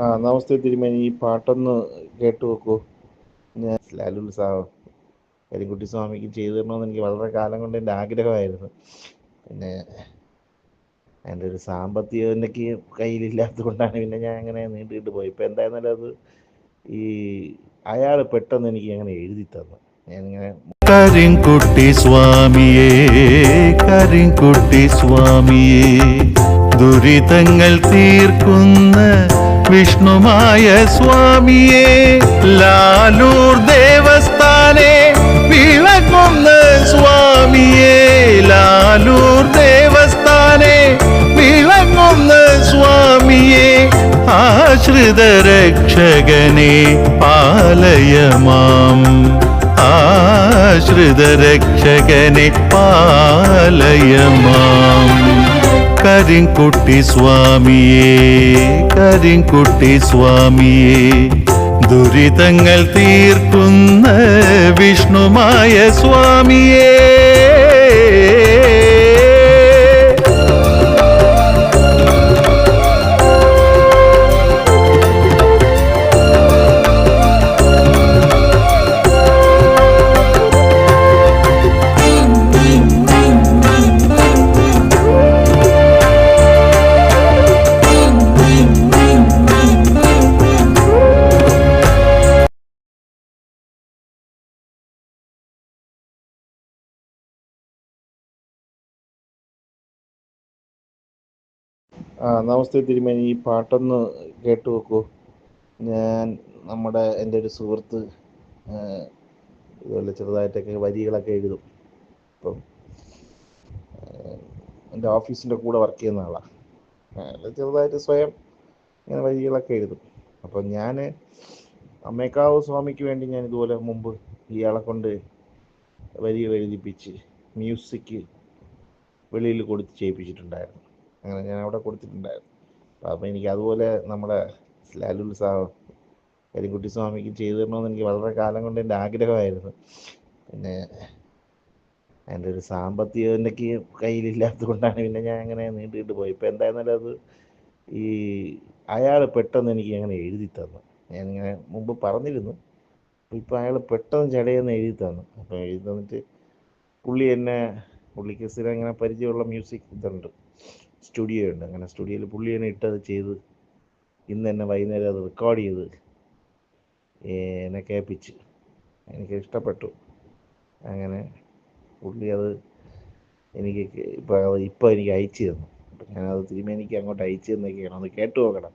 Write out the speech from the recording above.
നമസ്തേ തിരുമേനി. ഈ പാട്ടൊന്ന് കേട്ടു നോക്കൂ. ഞാൻ ലാലുത്സവം കരിക്കുട്ടി സ്വാമിക്ക് ചെയ്തു തരണമെന്ന് എനിക്ക് വളരെ കാലം കൊണ്ട് എൻ്റെ ആഗ്രഹമായിരുന്നു. പിന്നെ എൻ്റെ ഒരു സാമ്പത്തികം എനിക്ക് കയ്യിലില്ലാത്തത് കൊണ്ടാണ് പിന്നെ ഞാൻ അങ്ങനെ നീണ്ടിട്ട് പോയി. ഇപ്പം എന്തായിരുന്നാലും അത് ഈ അയാൾ പെട്ടെന്ന് എനിക്ക് അങ്ങനെ എഴുതി തന്നു. ഞാനിങ്ങനെ കരിങ്കുട്ടി സ്വാമിയേ, കരിങ്കുട്ടി സ്വാമിയേ, ദുരിതങ്ങൾ തീർക്കുന്ന വിഷ്ണുമായ സ്വാമിയേ, ലാലൂർ ദേവസ്ഥാനെ വിളങ്ങുന്ന സ്വാമിയേ, ലാലൂർ ദേവസ്ഥാനെ വിളങ്ങുന്ന സ്വാമിയേ, ആശ്രിത രക്ഷകനെ പാലയമാം, ആശ്രിത രക്ഷകനെ പാലയമാം. കരിങ്കുട്ടി സ്വാമിയേ, കരിങ്കുട്ടി സ്വാമിയേ, ദുരിതങ്ങൾ തീർക്കുന്ന വിഷ്ണുമായ സ്വാമിയേ. നമസ്തേ തിരുമേനി. ഈ പാട്ടൊന്ന് കേട്ടു നോക്കൂ. ഞാൻ എൻ്റെ ഒരു സുഹൃത്ത് ഇതുപോലെ ചെറുതായിട്ടൊക്കെ വരികളൊക്കെ എഴുതും. അപ്പം എൻ്റെ ഓഫീസിൻ്റെ കൂടെ വർക്ക് ചെയ്യുന്ന ആളാണ്. ചെറുതായിട്ട് സ്വയം ഇങ്ങനെ വരികളൊക്കെ എഴുതും. അപ്പം ഞാൻ അമ്മേക്കാവ് സ്വാമിക്ക് വേണ്ടി ഞാൻ ഇതുപോലെ മുമ്പ് ഇയാളെ കൊണ്ട് വരികൾ എഴുതിപ്പിച്ച് മ്യൂസിക് വെളിയിൽ കൊടുത്ത് ചെയ്യിപ്പിച്ചിട്ടുണ്ടായിരുന്നു. അങ്ങനെ ഞാൻ അവിടെ കൊടുത്തിട്ടുണ്ടായിരുന്നു. അപ്പോൾ എനിക്ക് അതുപോലെ നമ്മുടെ ലാലുത്സവം കരിക്കുട്ടി സ്വാമിക്ക് ചെയ്തു തരണമെന്ന് എനിക്ക് വളരെ കാലം കൊണ്ട് എൻ്റെ ആഗ്രഹമായിരുന്നു. പിന്നെ എൻ്റെ ഒരു സാമ്പത്തികം എനിക്ക് കയ്യിലില്ലാത്തത് കൊണ്ടാണ് പിന്നെ ഞാൻ അങ്ങനെ നീണ്ടിട്ട് പോയി. ഇപ്പം എന്തായിരുന്നാലും അത് ഈ അയാൾ പെട്ടെന്ന് എനിക്ക് അങ്ങനെ എഴുതി തന്നു. ഞാനിങ്ങനെ മുമ്പ് പറഞ്ഞിരുന്നു. ഇപ്പം അയാൾ പെട്ടെന്ന് ചടയെന്ന് എഴുതി തന്നു. അപ്പോൾ എഴുതി തന്നിട്ട് പുള്ളിക്ക് സ്ഥിരം ഇങ്ങനെ പരിചയമുള്ള മ്യൂസിക് ഇതുണ്ട്, സ്റ്റുഡിയോ ഉണ്ട്. അങ്ങനെ സ്റ്റുഡിയോയിൽ പുള്ളി തന്നെ ഇട്ടത് ചെയ്ത് ഇന്ന് തന്നെ വൈകുന്നേരം അത് റെക്കോർഡ് ചെയ്ത് എന്നെ കേൾപ്പിച്ച് എനിക്ക് ഇഷ്ടപ്പെട്ടു. അങ്ങനെ പുള്ളി അത് എനിക്ക് ഇപ്പോൾ എനിക്ക് അയച്ചു തന്നു. അപ്പം ഞാനത് തിരുമേനിക്ക് അങ്ങോട്ട് അയച്ചു തന്നൊക്കെയാണ്. അത് കേട്ടു നോക്കണം.